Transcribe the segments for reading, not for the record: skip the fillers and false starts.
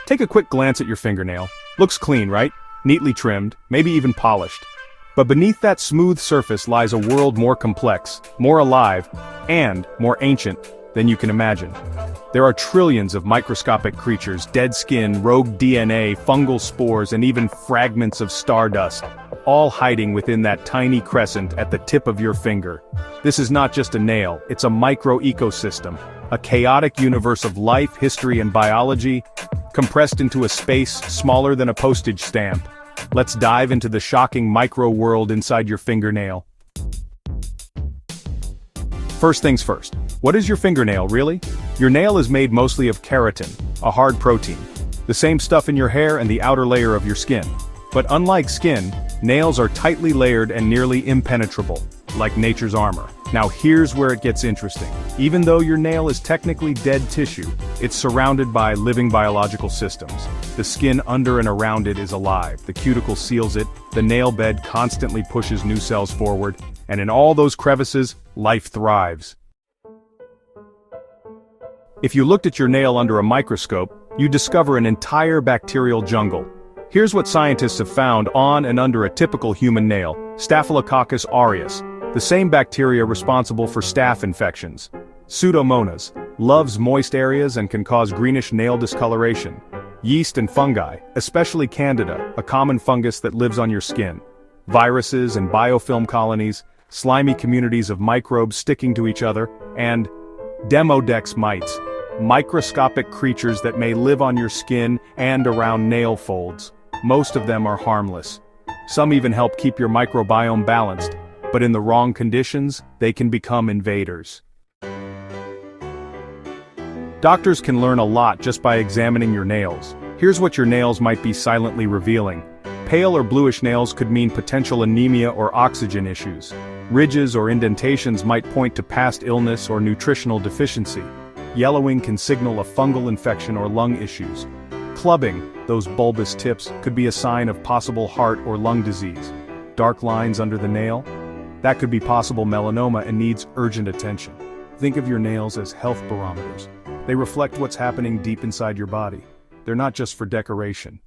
Take a quick glance at your fingernail. Looks clean, right? Neatly trimmed, maybe even polished. But beneath that smooth surface lies a world more complex, more alive, and more ancient than you can imagine. There are trillions of microscopic creatures, dead skin, rogue DNA, fungal spores, and even fragments of stardust, all hiding within that tiny crescent at the tip of your finger. This is not just a nail, it's a micro-ecosystem, a chaotic universe of life, history, and biology, compressed into a space smaller than a postage stamp. Let's dive into the shocking micro-world inside your fingernail. First things first, what is your fingernail really? Your nail is made mostly of keratin, a hard protein, the same stuff in your hair and the outer layer of your skin. But unlike skin, nails are tightly layered and nearly impenetrable, like nature's armor. Now here's where it gets interesting. Even though your nail is technically dead tissue, it's surrounded by living biological systems. The skin under and around it is alive, the cuticle seals it, the nail bed constantly pushes new cells forward, and in all those crevices, life thrives. If you looked at your nail under a microscope, you'd discover an entire bacterial jungle. Here's what scientists have found on and under a typical human nail: Staphylococcus aureus, the same bacteria responsible for staph infections. Pseudomonas, loves moist areas and can cause greenish nail discoloration. Yeast and fungi, especially Candida, a common fungus that lives on your skin. Viruses and biofilm colonies, slimy communities of microbes sticking to each other, and Demodex mites, microscopic creatures that may live on your skin and around nail folds. Most of them are harmless. Some even help keep your microbiome balanced, but in the wrong conditions, they can become invaders. Doctors can learn a lot just by examining your nails. Here's what your nails might be silently revealing. Pale or bluish nails could mean potential anemia or oxygen issues. Ridges or indentations might point to past illness or nutritional deficiency. Yellowing can signal a fungal infection or lung issues. Clubbing, those bulbous tips, could be a sign of possible heart or lung disease. Dark lines under the nail? That could be possible melanoma and needs urgent attention. Think of your nails as health barometers. They reflect what's happening deep inside your body. They're not just for decoration.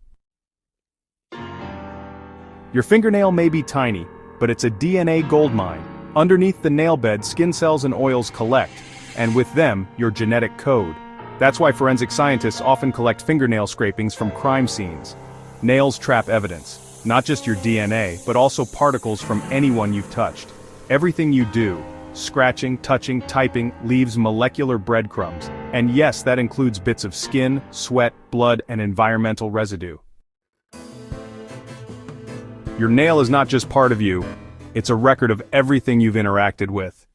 Your fingernail may be tiny, but it's a DNA goldmine. Underneath the nail bed, skin cells and oils collect, and with them, your genetic code. That's why forensic scientists often collect fingernail scrapings from crime scenes. Nails trap evidence, not just your DNA, but also particles from anyone you've touched. Everything you do, scratching, touching, typing, leaves molecular breadcrumbs. And yes, that includes bits of skin, sweat, blood, and environmental residue. Your nail is not just part of you, it's a record of everything you've interacted with.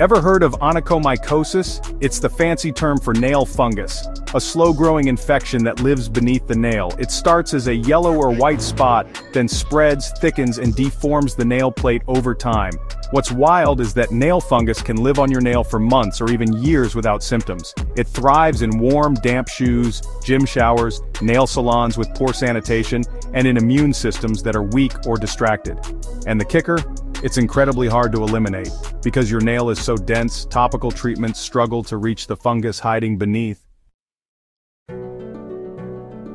Ever heard of onychomycosis? It's the fancy term for nail fungus, a slow-growing infection that lives beneath the nail. It starts as a yellow or white spot, then spreads, thickens, and deforms the nail plate over time. What's wild is that nail fungus can live on your nail for months or even years without symptoms. It thrives in warm, damp shoes, gym showers, nail salons with poor sanitation, and in immune systems that are weak or distracted. And the kicker? It's incredibly hard to eliminate. Because your nail is so dense, topical treatments struggle to reach the fungus hiding beneath.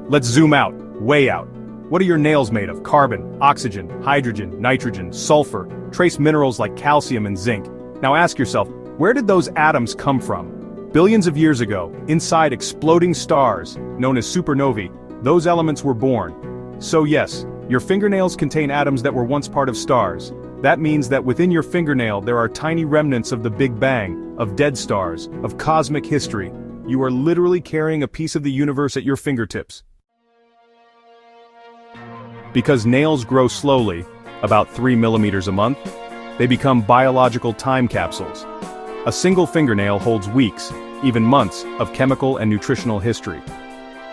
Let's zoom out, way out. What are your nails made of? Carbon, oxygen, hydrogen, nitrogen, sulfur, trace minerals like calcium and zinc. Now ask yourself, where did those atoms come from? Billions of years ago, inside exploding stars, known as supernovae, those elements were born. So yes, your fingernails contain atoms that were once part of stars. That means that within your fingernail there are tiny remnants of the Big Bang, of dead stars, of cosmic history. You are literally carrying a piece of the universe at your fingertips. Because nails grow slowly, about 3 millimeters a month, they become biological time capsules. A single fingernail holds weeks, even months, of chemical and nutritional history.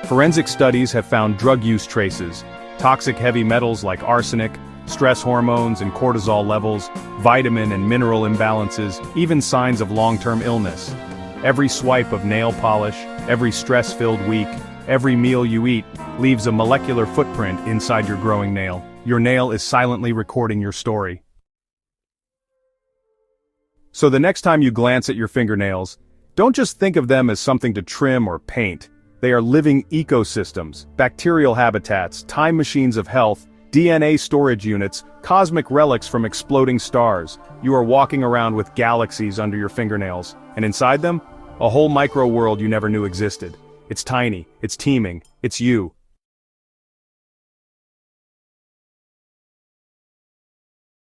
Forensic studies have found drug use traces, toxic heavy metals like arsenic, stress hormones and cortisol levels, vitamin and mineral imbalances, even signs of long-term illness. Every swipe of nail polish, every stress-filled week, every meal you eat, leaves a molecular footprint inside your growing nail. Your nail is silently recording your story. So the next time you glance at your fingernails, Don't just think of them as something to trim or paint. They are living ecosystems, bacterial habitats, time machines of health, DNA storage units, cosmic relics from exploding stars. You are walking around with galaxies under your fingernails, and inside them, a whole micro-world you never knew existed. It's tiny, it's teeming, it's you.